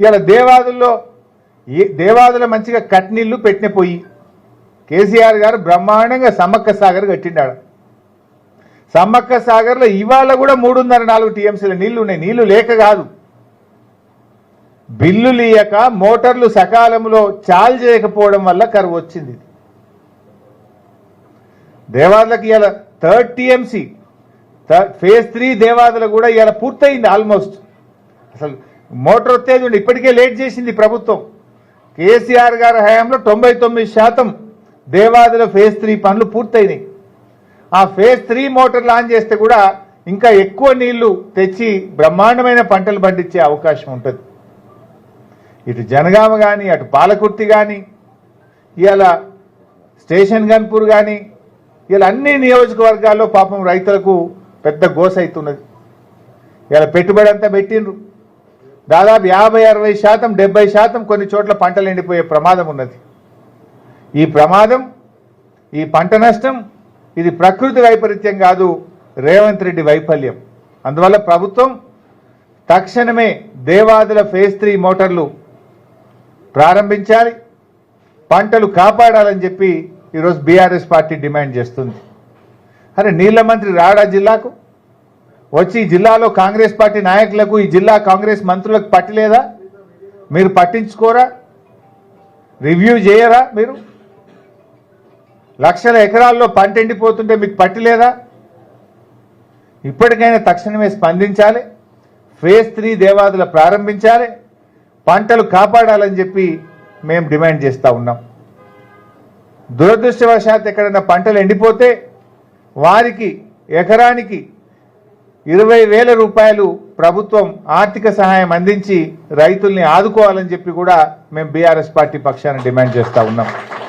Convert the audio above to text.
ఇలా దేవాదుల మంచిగా కట్నీళ్లు పెట్టిన పోయి కేసీఆర్ గారు బ్రహ్మాండంగా సమ్మక్క సాగర్ కట్టిండాడు. సమ్మక్క సాగర్లో ఇవాళ కూడా 3.5-4 టీఎంసీల నీళ్లు ఉన్నాయి. నీళ్లు లేక కాదు, బిల్లులు ఇయ్యక మోటార్లు సకాలంలో చాలు చేయకపోవడం వల్ల కరువు వచ్చింది. దేవాదులకు ఇవాళ 3rd టీఎంసీ ఫేజ్ 3 దేవాదుల కూడా ఇవాళ పూర్తయింది ఆల్మోస్ట్. అసలు మోటార్ వచ్చేది ఉండి ఇప్పటికే లేట్ చేసింది ప్రభుత్వం. కేసీఆర్ గారి హయాంలో 99% దేవాదుల ఫేజ్ 3 పనులు పూర్తయినాయి. ఆ ఫేజ్ 3 మోటార్ లాంచ్ చేస్తే కూడా ఇంకా ఎక్కువ నీళ్లు తెచ్చి బ్రహ్మాండమైన పంటలు పండించే అవకాశం ఉంటుంది. ఇటు జనగామ కానీ అటు పాలకుర్తి కానీ ఇవాళ స్టేషన్ గన్పూర్ కానీ ఇలా అన్ని నియోజకవర్గాల్లో పాపం రైతులకు పెద్ద గోస అవుతున్నది. ఇలా పెట్టుబడి అంతా పెట్టిండ్రు, దాదాపు 50-60%, 70% కొన్ని చోట్ల పంటలు ఎండిపోయే ప్రమాదం ఉన్నది. ఈ ప్రమాదం, ఈ పంట నష్టం ఇది ప్రకృతి వైపరీత్యం కాదు, రేవంత్ రెడ్డి వైఫల్యం. అందువల్ల ప్రభుత్వం తక్షణమే దేవాదుల ఫేజ్ 3 మోటార్లు ప్రారంభించాలి, పంటలు కాపాడాలని చెప్పి ఈరోజు బీఆర్ఎస్ పార్టీ డిమాండ్ చేస్తుంది. అరే నీళ్ల మంత్రి రాడా జిల్లాకు వచ్చి జిల్లాలో కాంగ్రెస్ పార్టీ నాయకులకు ఈ జిల్లా కాంగ్రెస్ మంత్రులకు పట్టలేదా? మీరు పట్టించుకోరా? రివ్యూ చేయరా? మీరు లక్షల ఎకరాల్లో పంట ఎండిపోతుంటే మీకు పట్టలేదా? ఇప్పటికైనా తక్షణమే స్పందించాలి, ఫేజ్ 3 దేవాదుల ప్రారంభించాలి, పంటలు కాపాడాలని చెప్పి మేము డిమాండ్ చేస్తూ ఉన్నాం. దురదృష్టవశాత్తు ఎక్కడైనా పంటలు ఎండిపోతే వారికి ఎకరానికి 20,000 రూపాయలు ప్రభుత్వం ఆర్థిక సహాయం అందించి రైతుల్ని ఆదుకోవాలని చెప్పి కూడా మేము బీఆర్ఎస్ పార్టీ పక్షాన డిమాండ్ చేస్తూ ఉన్నాం.